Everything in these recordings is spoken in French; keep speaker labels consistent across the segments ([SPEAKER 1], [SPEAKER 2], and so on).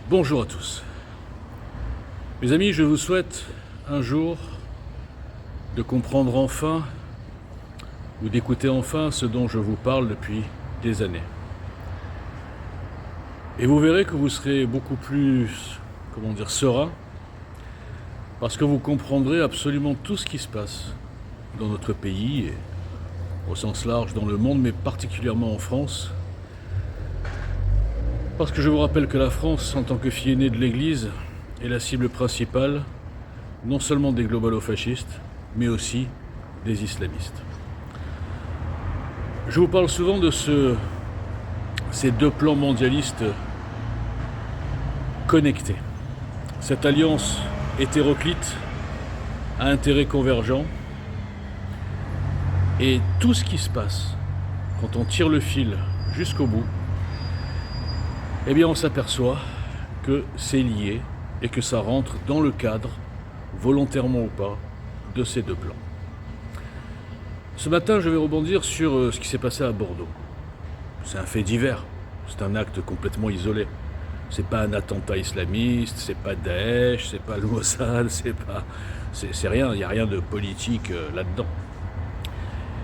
[SPEAKER 1] Bonjour à tous. Mes amis, je vous souhaite un jour de comprendre enfin ou d'écouter enfin ce dont je vous parle depuis des années. Et vous verrez que vous serez beaucoup plus, serein, parce que vous comprendrez absolument tout ce qui se passe dans notre pays et au sens large dans le monde, mais particulièrement en France. Parce que je vous rappelle que la France, en tant que fille aînée de l'Église, est la cible principale, non seulement des globalo-fascistes, mais aussi des islamistes. Je vous parle souvent de ces deux plans mondialistes connectés. Cette alliance hétéroclite à intérêts convergents. Et tout ce qui se passe, quand on tire le fil jusqu'au bout, eh bien on s'aperçoit que c'est lié et que ça rentre dans le cadre, volontairement ou pas, de ces deux plans. Ce matin, je vais rebondir sur ce qui s'est passé à Bordeaux. C'est un fait divers, c'est un acte complètement isolé. C'est pas un attentat islamiste, c'est pas Daesh, c'est pas le Mossad, c'est rien, il n'y a rien de politique là-dedans.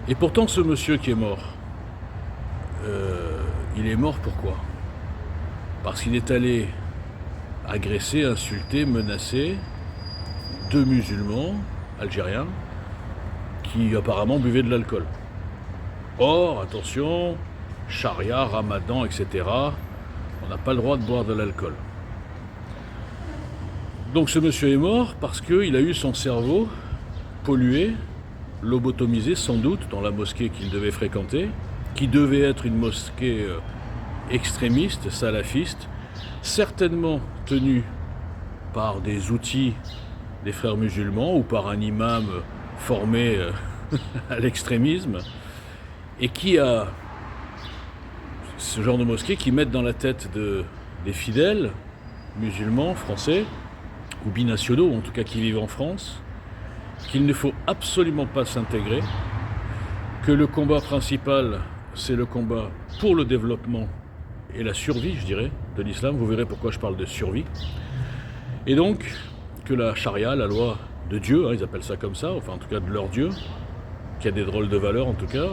[SPEAKER 1] Et pourtant, ce monsieur qui est mort, il est mort pourquoi ? Parce qu'il est allé agresser, insulter, menacer deux musulmans algériens qui apparemment buvaient de l'alcool. Or, attention, charia, ramadan, etc., on n'a pas le droit de boire de l'alcool. Donc ce monsieur est mort parce qu'il a eu son cerveau pollué, lobotomisé sans doute dans la mosquée qu'il devait fréquenter, qui devait être une mosquée extrémiste, salafiste, certainement tenue par des outils des frères musulmans ou par un imam formé à l'extrémisme, et qui a ce genre de mosquée qui mettent dans la tête des fidèles musulmans français ou binationaux, ou en tout cas qui vivent en France, qu'il ne faut absolument pas s'intégrer, que le combat principal c'est le combat pour le développement et la survie, je dirais, de l'islam. Vous verrez pourquoi je parle de survie. Et donc, que la charia, la loi de Dieu, ils appellent ça comme ça, enfin en tout cas de leur Dieu, qui a des drôles de valeurs en tout cas,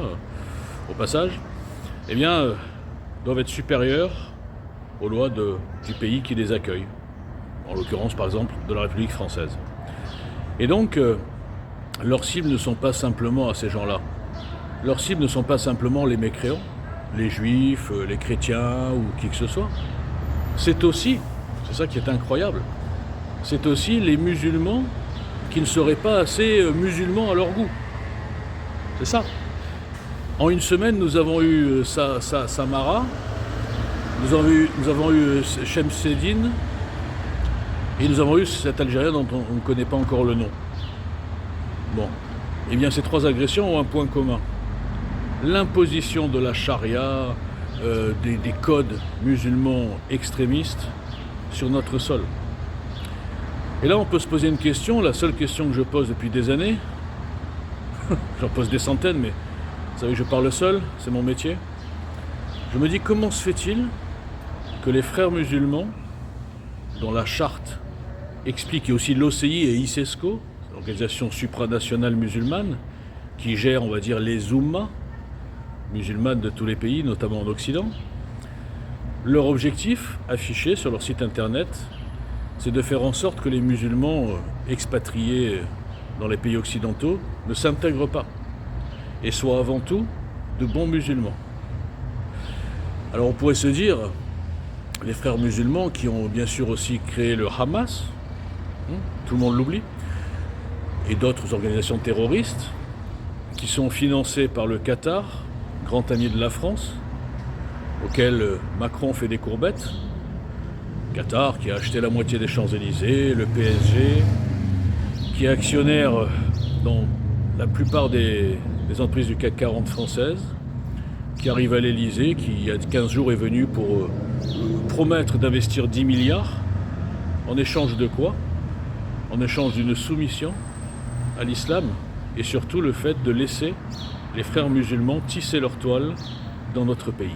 [SPEAKER 1] au passage, eh bien, doivent être supérieures aux lois du pays qui les accueille. En l'occurrence, par exemple, de la République française. Et donc, leurs cibles ne sont pas simplement à ces gens-là. Leurs cibles ne sont pas simplement les mécréants, les juifs, les chrétiens ou qui que ce soit. C'est aussi, c'est ça qui est incroyable, c'est aussi les musulmans qui ne seraient pas assez musulmans à leur goût. C'est ça. En une semaine, nous avons eu Samara, nous avons eu Shemseddine, et nous avons eu cet Algérien dont on ne connaît pas encore le nom. Bon, eh bien ces trois agressions ont un point commun. L'imposition de la charia, des codes musulmans extrémistes sur notre sol. Et là, on peut se poser une question, la seule question que je pose depuis des années, j'en pose des centaines, mais vous savez, je parle seul, c'est mon métier. Je me dis, comment se fait-il que les frères musulmans, dont la charte explique, et aussi l'OCI et ISESCO, l'organisation supranationale musulmane, qui gère, on va dire, les Oummas musulmanes de tous les pays, notamment en Occident, leur objectif affiché sur leur site internet, c'est de faire en sorte que les musulmans expatriés dans les pays occidentaux ne s'intègrent pas et soient avant tout de bons musulmans. Alors on pourrait se dire, les frères musulmans qui ont bien sûr aussi créé le Hamas, tout le monde l'oublie, et d'autres organisations terroristes qui sont financées par le Qatar, grand ami de la France, auquel Macron fait des courbettes. Qatar qui a acheté la moitié des Champs-Élysées, le PSG, qui est actionnaire dans la plupart des entreprises du CAC 40 françaises, qui arrive à l'Élysée, qui il y a 15 jours est venu pour promettre d'investir 10 milliards, en échange de quoi ? En échange d'une soumission à l'islam, et surtout le fait de laisser les frères musulmans tisser leur toile dans notre pays.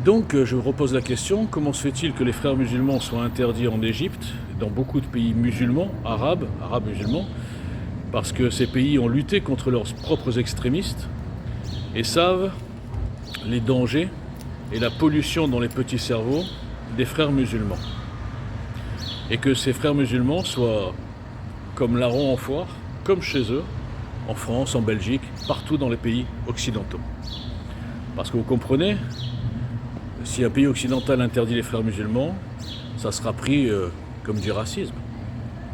[SPEAKER 1] Donc je repose la question, comment se fait-il que les frères musulmans soient interdits en Égypte, dans beaucoup de pays musulmans, arabes musulmans, parce que ces pays ont lutté contre leurs propres extrémistes et savent les dangers et la pollution dans les petits cerveaux des frères musulmans. Et que ces frères musulmans soient comme larrons en foire, comme chez eux, en France, en Belgique, partout dans les pays occidentaux. Parce que vous comprenez, si un pays occidental interdit les frères musulmans, ça sera pris comme du racisme.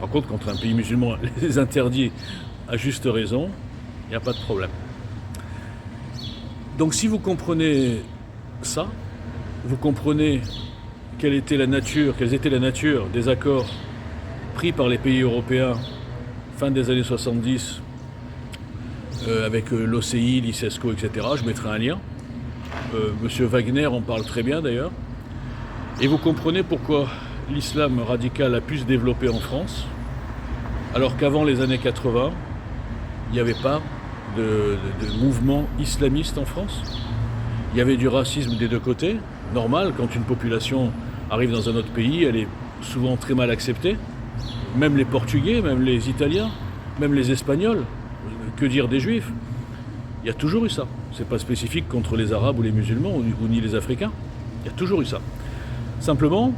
[SPEAKER 1] Par contre, quand un pays musulman les interdit à juste raison, il n'y a pas de problème. Donc si vous comprenez ça, vous comprenez quelle était la nature des accords pris par les pays européens fin des années 70 avec l'OCI, l'ICESCO, etc. Je mettrai un lien. Monsieur Wagner en parle très bien d'ailleurs. Et vous comprenez pourquoi l'islam radical a pu se développer en France, alors qu'avant les années 80, il n'y avait pas de mouvement islamiste en France. Il y avait du racisme des deux côtés. Normal, quand une population arrive dans un autre pays, elle est souvent très mal acceptée. Même les Portugais, même les Italiens, même les Espagnols. Que dire des Juifs? Il y a toujours eu ça. C'est pas spécifique contre les Arabes ou les musulmans ou ni les Africains. Il y a toujours eu ça. Simplement,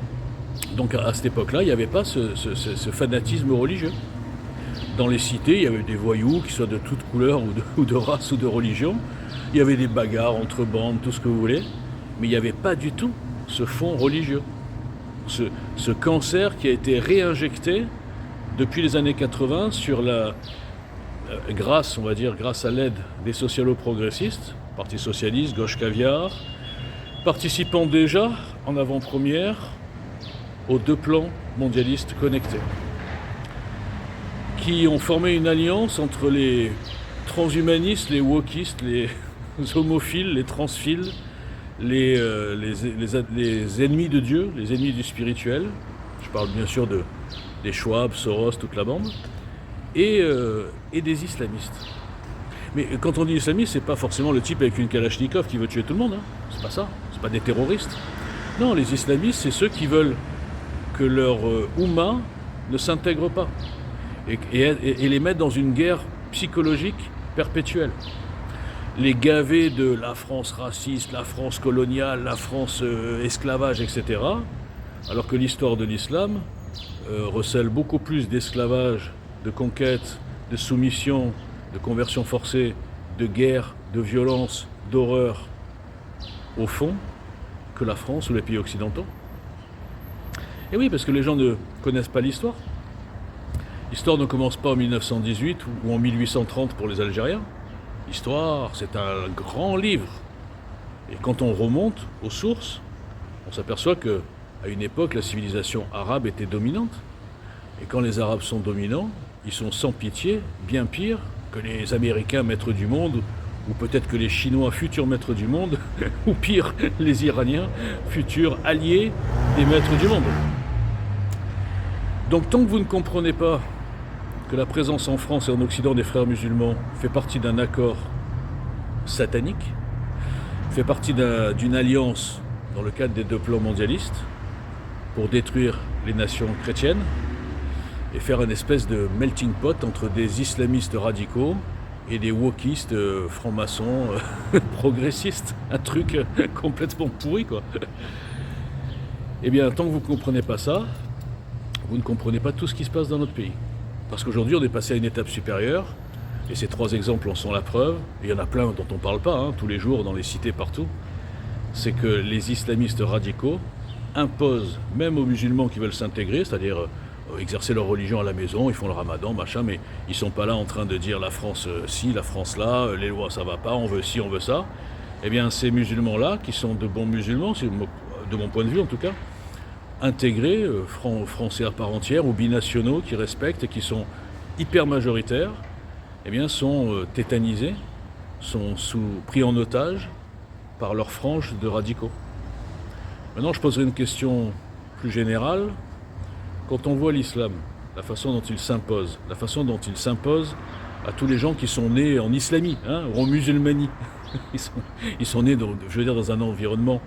[SPEAKER 1] donc à cette époque-là, il n'y avait pas ce fanatisme religieux. Dans les cités, il y avait des voyous, qui soient de toutes couleurs ou de race ou de religion. Il y avait des bagarres entre bandes, tout ce que vous voulez. Mais il n'y avait pas du tout ce fond religieux. Ce cancer qui a été réinjecté depuis les années 80 sur grâce à l'aide des socialo-progressistes, Parti socialiste, gauche caviar, participant déjà en avant-première aux deux plans mondialistes connectés, qui ont formé une alliance entre les transhumanistes, les wokistes, les homophiles, les transphiles, les ennemis de Dieu, les ennemis du spirituel. Je parle bien sûr des Schwab, Soros, toute la bande, et des islamistes. Mais quand on dit islamiste, c'est pas forcément le type avec une Kalachnikov qui veut tuer tout le monde. C'est pas ça. C'est pas des terroristes. Non, les islamistes, c'est ceux qui veulent que leur Oumma ne s'intègre pas et les mettre dans une guerre psychologique perpétuelle. Les gaver de la France raciste, la France coloniale, la France esclavage, etc. Alors que l'histoire de l'islam recèle beaucoup plus d'esclavage, de conquête, de soumission, de conversion forcée, de guerre, de violence, d'horreur, au fond, que la France ou les pays occidentaux. Et oui, parce que les gens ne connaissent pas l'histoire. L'histoire ne commence pas en 1918 ou en 1830 pour les Algériens. L'histoire, c'est un grand livre. Et quand on remonte aux sources, on s'aperçoit qu'à une époque, la civilisation arabe était dominante. Et quand les Arabes sont dominants, ils sont sans pitié, bien pire que les Américains maîtres du monde, ou peut-être que les Chinois futurs maîtres du monde, ou pire, les Iraniens futurs alliés des maîtres du monde. Donc tant que vous ne comprenez pas que la présence en France et en Occident des frères musulmans fait partie d'un accord satanique, fait partie d'une alliance dans le cadre des deux plans mondialistes pour détruire les nations chrétiennes et faire une espèce de melting pot entre des islamistes radicaux et des wokistes francs-maçons progressistes. Un truc complètement pourri, quoi. Eh bien, tant que vous ne comprenez pas ça, vous ne comprenez pas tout ce qui se passe dans notre pays. Parce qu'aujourd'hui, on est passé à une étape supérieure, et ces trois exemples en sont la preuve, et il y en a plein dont on ne parle pas, tous les jours, dans les cités, partout. C'est que les islamistes radicaux imposent, même aux musulmans qui veulent s'intégrer, c'est-à-dire exercer leur religion à la maison, ils font le ramadan, machin, mais ils ne sont pas là en train de dire la France ci, la France là, les lois ça va pas, on veut ci, on veut ça. Eh bien ces musulmans-là, qui sont de bons musulmans, de mon point de vue en tout cas, intégrés, français à part entière, ou binationaux, qui respectent et qui sont hyper majoritaires, eh bien sont tétanisés, sont pris en otage par leur frange de radicaux. Maintenant je poserai une question plus générale. Quand on voit l'islam, la façon dont il s'impose à tous les gens qui sont nés en islamie, ou en musulmanie, ils sont nés dans un environnement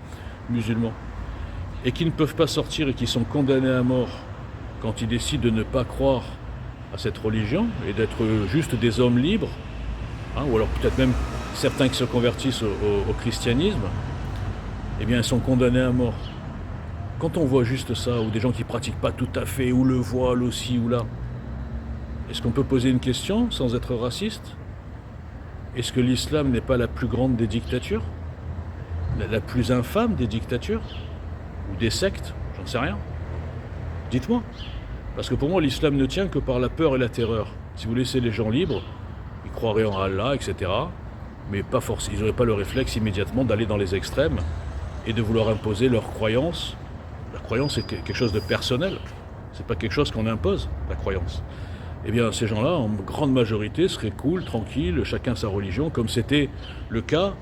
[SPEAKER 1] musulmans, et qui ne peuvent pas sortir et qui sont condamnés à mort quand ils décident de ne pas croire à cette religion et d'être juste des hommes libres, hein, ou alors peut-être même certains qui se convertissent au christianisme, eh bien ils sont condamnés à mort. Quand on voit juste ça, ou des gens qui ne pratiquent pas tout à fait, ou le voile aussi ou là, est-ce qu'on peut poser une question sans être raciste? Est-ce que l'islam n'est pas la plus grande des dictatures? La plus infâme des dictatures? Ou des sectes? J'en sais rien. Dites-moi. Parce que pour moi, l'islam ne tient que par la peur et la terreur. Si vous laissez les gens libres, ils croiraient en Allah, etc. Mais pas forcément. Ils n'auraient pas le réflexe immédiatement d'aller dans les extrêmes et de vouloir imposer leurs croyances. La croyance, c'est quelque chose de personnel. C'est pas quelque chose qu'on impose, la croyance. Eh bien, ces gens-là, en grande majorité, seraient cool, tranquilles, chacun sa religion, comme c'était le cas.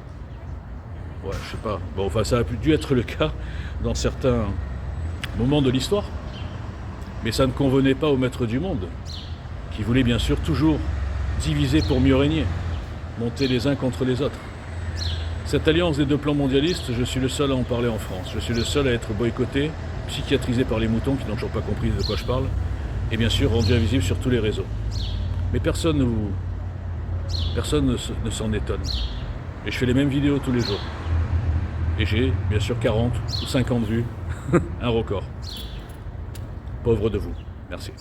[SPEAKER 1] Ouais, je sais pas. Bon, enfin, ça a dû être le cas dans certains moments de l'histoire. Mais ça ne convenait pas aux maîtres du monde, qui voulaient bien sûr toujours diviser pour mieux régner, monter les uns contre les autres. Cette alliance des deux plans mondialistes, je suis le seul à en parler en France. Je suis le seul à être boycotté, psychiatrisé par les moutons qui n'ont toujours pas compris de quoi je parle, et bien sûr rendu invisible sur tous les réseaux. Mais personne ne s'en étonne. Et je fais les mêmes vidéos tous les jours. Et j'ai bien sûr 40 ou 50 vues, un record. Pauvre de vous. Merci.